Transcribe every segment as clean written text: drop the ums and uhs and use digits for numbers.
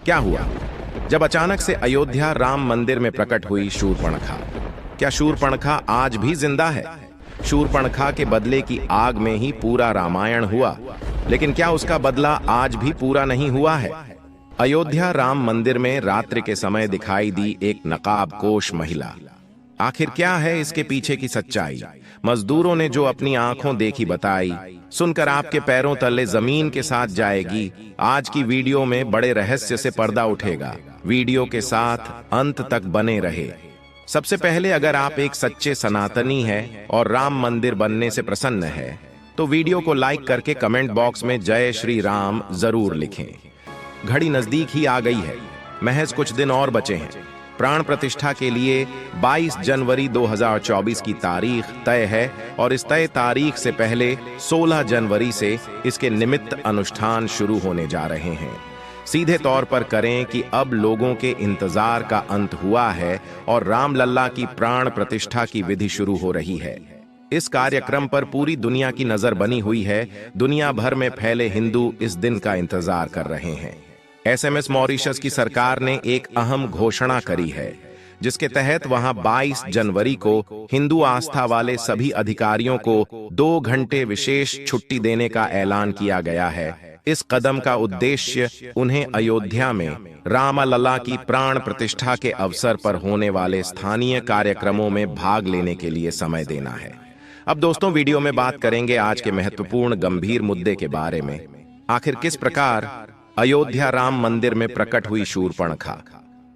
क्या हुआ जब अचानक से अयोध्या राम मंदिर में प्रकट हुई शूर्पणखा? क्या शूर्पणखा आज भी जिंदा है? शूर्पणखा के बदले की आग में ही पूरा रामायण हुआ, लेकिन क्या उसका बदला आज भी पूरा नहीं हुआ है? अयोध्या राम मंदिर में रात्रि के समय दिखाई दी एक नकाबपोश महिला। आखिर क्या है इसके पीछे की सच्चाई? मजदूरों ने जो अपनी आंखों देखी बताई, सुनकर आपके पैरों तले जमीन के साथ जाएगी। आज की वीडियो में बड़े रहस्य से पर्दा उठेगा। वीडियो के साथ अंत तक बने रहे। सबसे पहले, अगर आप एक सच्चे सनातनी हैं और राम मंदिर बनने से प्रसन्न है, तो वीडियो को लाइक करके कमेंट बॉक्स में जय श्री राम जरूर लिखें। घड़ी नजदीक ही आ गई है, महज कुछ दिन और बचे हैं। प्राण प्रतिष्ठा के लिए 22 जनवरी 2024 की तारीख तय है और इस तय तारीख से पहले 16 जनवरी से इसके निमित्त अनुष्ठान शुरू होने जा रहे हैं। सीधे तौर पर करें कि अब लोगों के इंतजार का अंत हुआ है और रामलल्ला की प्राण प्रतिष्ठा की विधि शुरू हो रही है। इस कार्यक्रम पर पूरी दुनिया की नजर बनी हुई है। दुनिया भर में फैले हिंदू इस दिन का इंतजार कर रहे हैं। एसएमएस मॉरिशस की सरकार ने एक अहम घोषणा करी है, जिसके तहत वहां 22 जनवरी को हिंदू आस्था वाले सभी अधिकारियों को 2 घंटे विशेष छुट्टी देने का ऐलान किया गया है। इस कदम का उद्देश्य उन्हें अयोध्या में रामलला की प्राण प्रतिष्ठा के अवसर पर होने वाले स्थानीय कार्यक्रमों में भाग लेने के लिए समय देना है। अब दोस्तों, वीडियो में बात करेंगे आज के महत्वपूर्ण गंभीर मुद्दे के बारे में। आखिर किस प्रकार अयोध्या राम मंदिर में प्रकट हुई शूर्पणखा?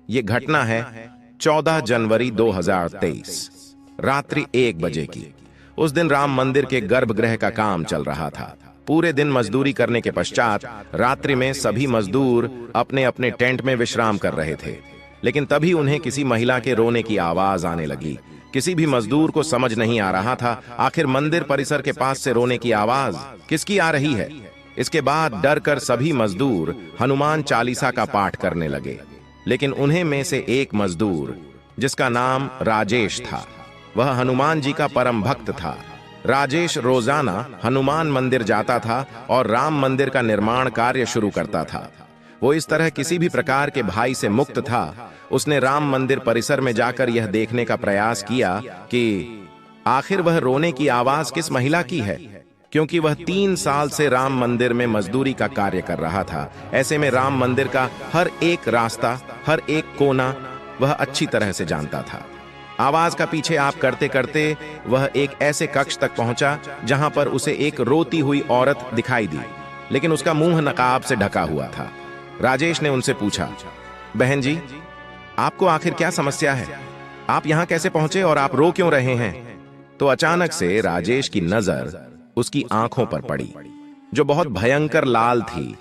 ये घटना है 14 जनवरी 2023 रात्रि 1 बजे की। उस दिन राम मंदिर के गर्भगृह का काम चल रहा था। पूरे दिन मजदूरी करने के पश्चात रात्रि में सभी मजदूर अपने अपने टेंट में विश्राम कर रहे थे, लेकिन तभी उन्हें किसी महिला के रोने की आवाज आने लगी। किसी भी मजदूर को समझ नहीं आ रहा था आखिर मंदिर परिसर के पास से रोने की आवाज किसकी आ रही है। इसके बाद डर कर सभी मजदूर हनुमान चालीसा का पाठ करने लगे, लेकिन उन्हें में से एक मजदूर, जिसका नाम राजेश था, वह हनुमान जी का परम भक्त था। राजेश रोजाना हनुमान मंदिर जाता था और राम मंदिर का निर्माण कार्य शुरू करता था। वो इस तरह किसी भी प्रकार के भय से मुक्त था। उसने राम मंदिर परिसर में जाकर यह देखने का प्रयास किया कि आखिर वह रोने की आवाज किस महिला की है, क्योंकि वह 3 साल से राम मंदिर में मजदूरी का कार्य कर रहा था। ऐसे में राम मंदिर का हर एक रास्ता, हर एक कोना वह अच्छी तरह से जानता था। आवाज का पीछे आप करते करते वह एक ऐसे कक्ष तक पहुंचा जहां पर उसे एक रोती हुई औरत दिखाई दी, लेकिन उसका मुंह नकाब से ढका हुआ था। राजेश ने उनसे पूछा, बहन जी, आपको आखिर क्या समस्या है? आप यहां कैसे पहुंचे और आप रो क्यों रहे हैं? तो अचानक से राजेश की नजर उसकी आंखों पर पड़ी, जो बहुत भयंकर लाल थी,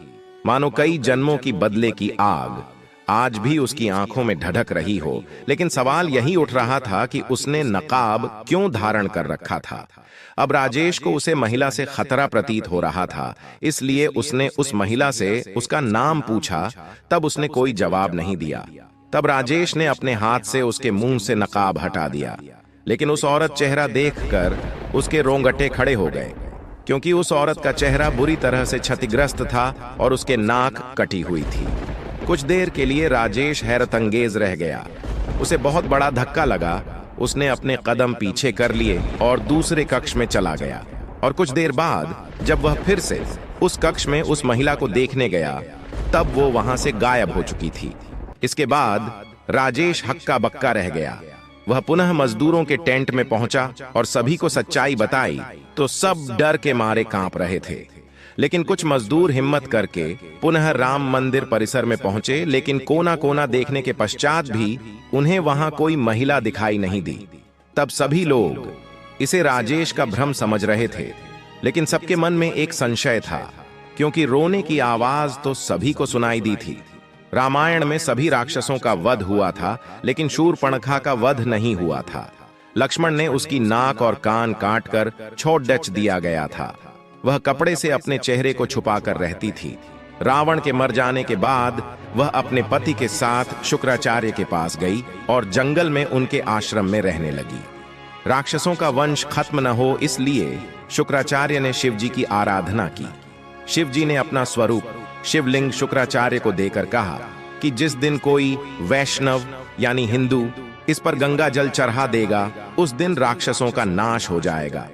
मानो कई जन्मों की बदले की आग आज भी उसकी आंखों में ढढ़क रही हो। लेकिन सवाल यही उठ रहा था कि उसने नकाब क्यों धारण कर रखा था। अब राजेश को उसे महिला से खतरा प्रतीत हो रहा था, इसलिए उसने उस महिला से उसका नाम पूछा। तब उसने कोई जवाब नहीं दिया। तब राजेश ने अपने हाथ से उसके मुंह से नकाब हटा दिया, लेकिन उस औरत चेहरा देखकर उसके रोंगटे खड़े हो गए, क्योंकि उस औरत का चेहरा बुरी तरह से क्षतिग्रस्त था और उसके नाक कटी हुई थी। कुछ देर के लिए राजेश हैरतअंगेज रह गया। उसे बहुत बड़ा धक्का लगा। उसने अपने कदम पीछे कर लिए और दूसरे कक्ष में चला गया। और कुछ देर बाद जब वह फिर से उस कक्ष में उस महिला को देखने गया, तब वो वहां से गायब हो चुकी थी। इसके बाद राजेश हक्का बक्का रह गया। वह पुनः मजदूरों के टेंट में पहुंचा और सभी को सच्चाई बताई तो सब डर के मारे कांप रहे थे। लेकिन कुछ मजदूर हिम्मत करके पुनः राम मंदिर परिसर में पहुंचे, लेकिन कोना कोना देखने के पश्चात भी उन्हें वहां कोई महिला दिखाई नहीं दी। तब सभी लोग इसे राजेश का भ्रम समझ रहे थे, लेकिन सबके मन में एक संशय था, क्योंकि रोने की आवाज तो सभी को सुनाई दी थी। रामायण में सभी राक्षसों का वध हुआ था, लेकिन शूर्पणखा का वध नहीं हुआ था। लक्ष्मण ने उसकी नाक और कान काटकर छोड़ दिया गया था। वह कपड़े से अपने चेहरे को छुपाकर रहती थी। रावण के मर जाने के बाद वह अपने पति के साथ शुक्राचार्य के पास गई और जंगल में उनके आश्रम में रहने लगी। राक्षसों का वंश खत्म न हो, इसलिए शुक्राचार्य ने शिव जी की आराधना की। शिव जी ने अपना स्वरूप शिवलिंग शुक्राचार्य को देकर कहा, कि जिस दिन कोई वैष्णव यानी हिंदू इस पर गंगा जल चढ़ा देगा उस दिन राक्षसों का नाश हो जाएगा।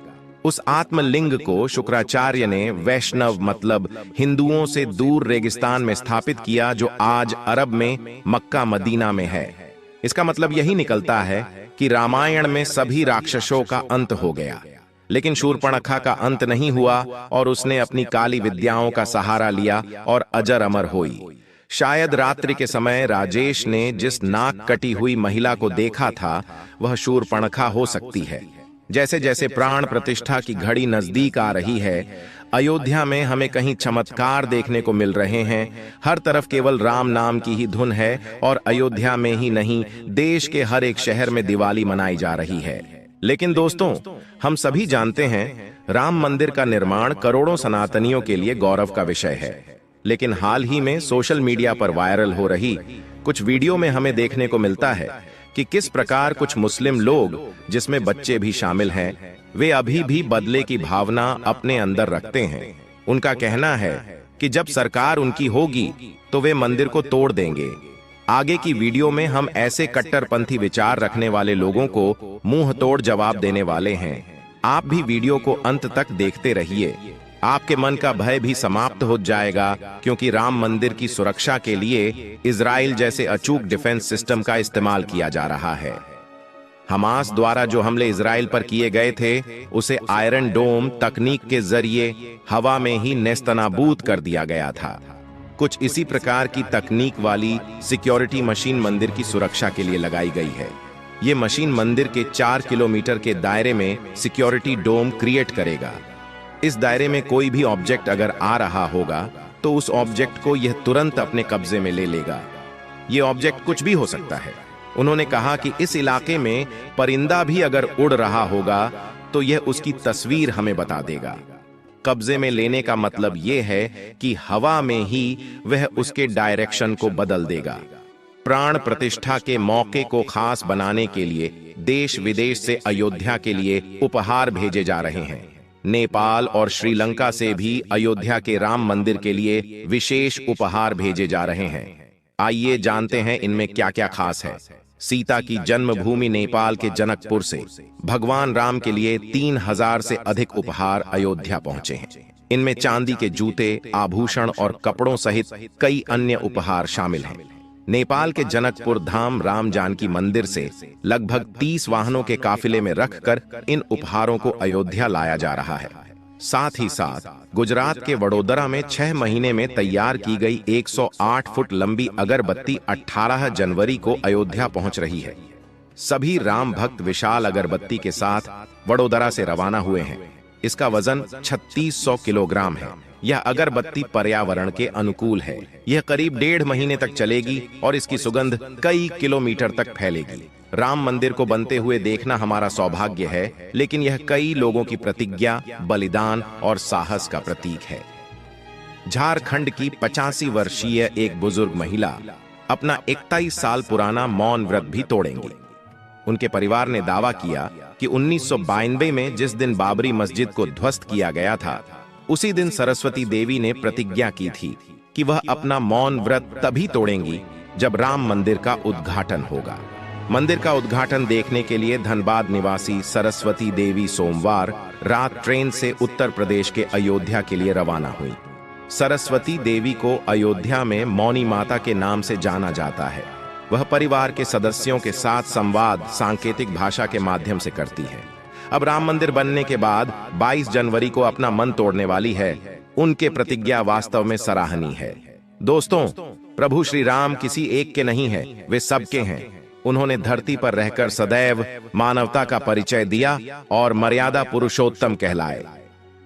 उस आत्मलिंग को शुक्राचार्य ने वैष्णव मतलब हिंदुओं से दूर रेगिस्तान में स्थापित किया, जो आज अरब में मक्का मदीना में है। इसका मतलब यही निकलता है कि रामायण में सभी राक्षसों का अंत हो गया, लेकिन शूर्पणखा का अंत नहीं हुआ और उसने अपनी काली विद्याओं का सहारा लिया और अजर अमर हुई। शायद रात्रि के समय राजेश ने जिस नाक कटी हुई महिला को देखा था वह शूर्पणखा हो सकती है। जैसे जैसे प्राण प्रतिष्ठा की घड़ी नजदीक आ रही है, अयोध्या में हमें कहीं चमत्कार देखने को मिल रहे हैं। हर तरफ केवल राम नाम की ही धुन है और अयोध्या में ही नहीं, देश के हर एक शहर में दिवाली मनाई जा रही है। लेकिन दोस्तों, हम सभी जानते हैं राम मंदिर का निर्माण करोड़ों सनातनियों के लिए गौरव का विषय है। लेकिन हाल ही में सोशल मीडिया पर वायरल हो रही कुछ वीडियो में हमें देखने को मिलता है कि किस प्रकार कुछ मुस्लिम लोग, जिसमें बच्चे भी शामिल हैं, वे अभी भी बदले की भावना अपने अंदर रखते हैं। उनका कहना है कि जब सरकार उनकी होगी तो वे मंदिर को तोड़ देंगे। आगे की वीडियो में हम ऐसे कट्टरपंथी विचार रखने वाले लोगों को मुंह तोड़ जवाब देने वाले हैं। आप भी वीडियो को अंत तक देखते रहिए, आपके मन का भय भी समाप्त हो जाएगा, क्योंकि राम मंदिर की सुरक्षा के लिए इजराइल जैसे अचूक डिफेंस सिस्टम का इस्तेमाल किया जा रहा है। हमास द्वारा जो हमले इजराइल पर किए गए थे उसे आयरन डोम तकनीक के जरिए हवा में ही नेस्तनाबूद कर दिया गया था। कुछ इसी प्रकार की तकनीक वाली सिक्योरिटी मशीन मंदिर की सुरक्षा के लिए लगाई गई है। ये मशीन मंदिर के 4 किलोमीटर के दायरे में सिक्योरिटी डोम क्रिएट करेगा। इस दायरे में कोई भी ऑब्जेक्ट अगर आ रहा होगा तो उस ऑब्जेक्ट को यह तुरंत अपने कब्जे में ले लेगा। यह ऑब्जेक्ट कुछ भी हो सकता है। उन्होंने कहा कि इस इलाके में परिंदा भी अगर उड़ रहा होगा तो यह उसकी तस्वीर हमें बता देगा। कब्जे में लेने का मतलब यह है कि हवा में ही वह उसके डायरेक्शन को बदल देगा। प्राण प्रतिष्ठा के मौके को खास बनाने के लिए देश विदेश से अयोध्या के लिए उपहार भेजे जा रहे हैं। नेपाल और श्रीलंका से भी अयोध्या के राम मंदिर के लिए विशेष उपहार भेजे जा रहे हैं। आइए जानते हैं इनमें क्या क्या खास है। सीता की जन्मभूमि नेपाल के जनकपुर से भगवान राम के लिए 3000 से अधिक उपहार अयोध्या पहुंचे हैं। इनमें चांदी के जूते, आभूषण और कपड़ों सहित कई अन्य उपहार शामिल हैं। नेपाल के जनकपुर धाम राम जानकी मंदिर से लगभग 30 वाहनों के काफिले में रखकर इन उपहारों को अयोध्या लाया जा रहा है। साथ ही साथ गुजरात के वडोदरा में 6 महीने में तैयार की गई 108 फुट लंबी अगरबत्ती 18 जनवरी को अयोध्या पहुंच रही है। सभी राम भक्त विशाल अगरबत्ती के साथ वडोदरा से रवाना हुए हैं। इसका वजन 3600 किलोग्राम है। यह अगरबत्ती पर्यावरण के अनुकूल है। यह करीब 1.5 महीने तक चलेगी और इसकी सुगंध कई किलोमीटर तक फैलेगी। राम मंदिर को बनते हुए देखना हमारा सौभाग्य है, लेकिन यह कई लोगों की प्रतिज्ञा, बलिदान और साहस का प्रतीक है। झारखंड की 85 वर्षीय एक बुजुर्ग महिला अपना 41 साल पुराना मौन व्रत भी तोड़ेंगी। उनके परिवार ने दावा किया कि 1992 में जिस दिन बाबरी मस्जिद को ध्वस्त किया गया था, उसी दिन सरस्वती देवी ने प्रतिज्ञा की थी कि वह अपना मौन व्रत तभी तोड़ेंगी जब राम मंदिर का उद्घाटन होगा। मंदिर का उद्घाटन देखने के लिए धनबाद निवासी सरस्वती देवी सोमवार रात ट्रेन से उत्तर प्रदेश के अयोध्या के लिए रवाना हुई। सरस्वती देवी को अयोध्या में मौनी माता के नाम से जाना जाता है। वह परिवार के सदस्यों के साथ संवाद सांकेतिक भाषा के माध्यम से करती है। अब राम मंदिर बनने के बाद 22 जनवरी को अपना मन तोड़ने वाली है। उनके प्रतिज्ञा वास्तव में सराहनीय है। दोस्तों, प्रभु श्री राम किसी एक के नहीं है, वे सबके हैं। उन्होंने धरती पर रहकर सदैव मानवता का परिचय दिया और मर्यादा पुरुषोत्तम कहलाए।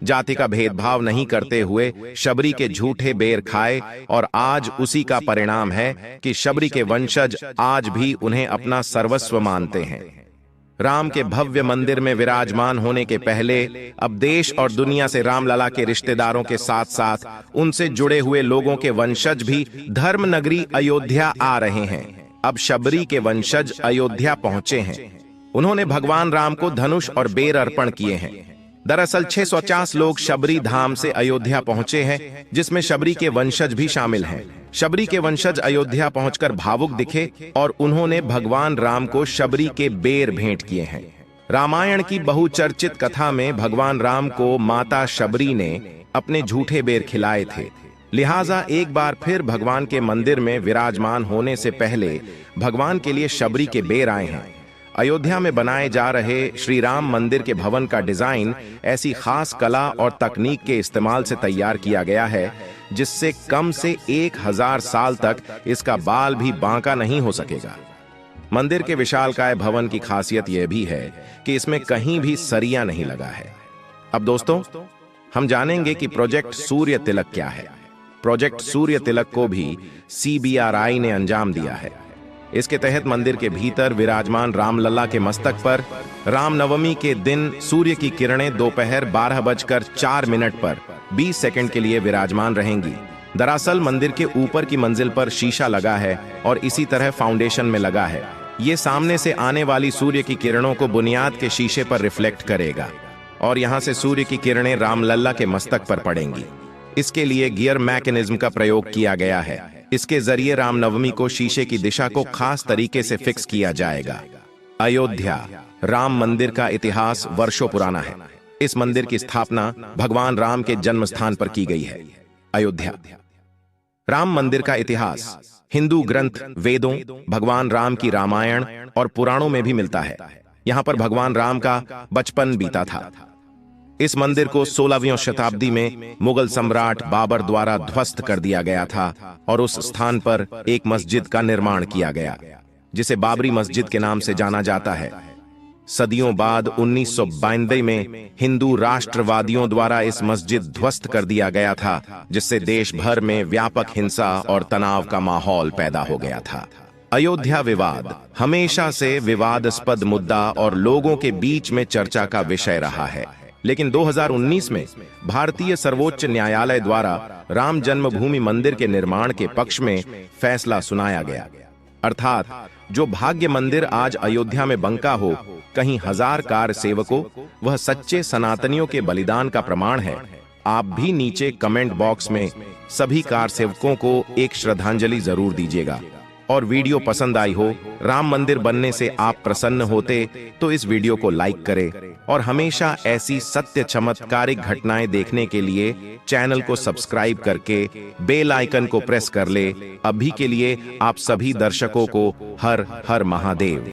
जाति का भेदभाव नहीं करते हुए शबरी के झूठे बेर खाए और आज उसी का परिणाम है कि शबरी के वंशज आज भी उन्हें अपना सर्वस्व मानते हैं। राम के भव्य मंदिर में विराजमान होने के पहले अब देश और दुनिया से रामलला के रिश्तेदारों के साथ साथ उनसे जुड़े हुए लोगों के वंशज भी धर्म नगरी अयोध्या आ रहे हैं। अब शबरी के वंशज अयोध्या पहुंचे हैं। उन्होंने भगवान राम को धनुष और बेर अर्पण किए हैं। दरअसल 650 लोग शबरी धाम से अयोध्या पहुंचे हैं, जिसमें शबरी के वंशज भी शामिल हैं। शबरी के वंशज अयोध्या पहुंचकर भावुक दिखे और उन्होंने भगवान राम को शबरी के बेर भेंट किए हैं। रामायण की बहुचर्चित कथा में भगवान राम को माता शबरी ने अपने झूठे बेर खिलाए थे। लिहाजा एक बार फिर भगवान के मंदिर में विराजमान होने से पहले भगवान के लिए शबरी के बेर आए हैं। अयोध्या में बनाए जा रहे श्री राम मंदिर के भवन का डिजाइन ऐसी खास कला और तकनीक के इस्तेमाल से तैयार किया गया है जिससे कम से 1000 साल तक इसका बाल भी बांका नहीं हो सकेगा। मंदिर के विशालकाय भवन की खासियत यह भी है कि इसमें कहीं भी सरिया नहीं लगा है। अब दोस्तों, हम जानेंगे कि प्रोजेक्ट सूर्य तिलक क्या है। प्रोजेक्ट सूर्य तिलक को भी CBRI ने अंजाम दिया है। इसके तहत मंदिर के भीतर विराजमान रामलला के मस्तक पर रामनवमी के दिन सूर्य की किरणें दोपहर 12:04 पर 20 सेकंड के लिए विराजमान रहेंगी। दरअसल मंदिर के ऊपर की मंजिल पर शीशा लगा है और इसी तरह फाउंडेशन में लगा है। ये सामने से आने वाली सूर्य की किरणों को बुनियाद के शीशे पर रिफ्लेक्ट करेगा और यहां से सूर्य की किरणें रामलला के मस्तक पर पड़ेंगी। इसके लिए गियर मैकेनिज्म का प्रयोग किया गया है। इसके जरिए रामनवमी को शीशे की दिशा को खास तरीके से फिक्स किया जाएगा। अयोध्या राम मंदिर का इतिहास वर्षों पुराना है। इस मंदिर की स्थापना भगवान राम के जन्म स्थान पर की गई है। अयोध्या राम मंदिर का इतिहास हिंदू ग्रंथ वेदों, भगवान राम की रामायण और पुराणों में भी मिलता है। यहाँ पर भगवान राम का बचपन बीता था। इस मंदिर को 16वीं शताब्दी में मुगल सम्राट बाबर द्वारा ध्वस्त कर दिया गया था और उस स्थान पर एक मस्जिद का निर्माण किया गया, जिसे बाबरी मस्जिद के नाम से जाना जाता है। सदियों बाद 1992 में हिंदू राष्ट्रवादियों द्वारा इस मस्जिद ध्वस्त कर दिया गया था, जिससे देश भर में व्यापक हिंसा और तनाव का माहौल पैदा हो गया था। अयोध्या विवाद हमेशा से विवादास्पद मुद्दा और लोगों के बीच में चर्चा का विषय रहा है, लेकिन 2019 में भारतीय सर्वोच्च न्यायालय द्वारा राम जन्मभूमि मंदिर के निर्माण के पक्ष में फैसला सुनाया गया। अर्थात जो भाग्य मंदिर आज अयोध्या में बंका हो, कहीं हजार कार सेवकों वह सच्चे सनातनियों के बलिदान का प्रमाण है। आप भी नीचे कमेंट बॉक्स में सभी कार सेवकों को एक श्रद्धांजलि जरूर दीजिएगा। और वीडियो पसंद आई हो, राम मंदिर बनने से आप प्रसन्न होते तो इस वीडियो को लाइक करें और हमेशा ऐसी सत्य चमत्कारिक घटनाएं देखने के लिए चैनल को सब्सक्राइब करके बेल आइकन को प्रेस कर ले। अभी के लिए आप सभी दर्शकों को हर हर महादेव।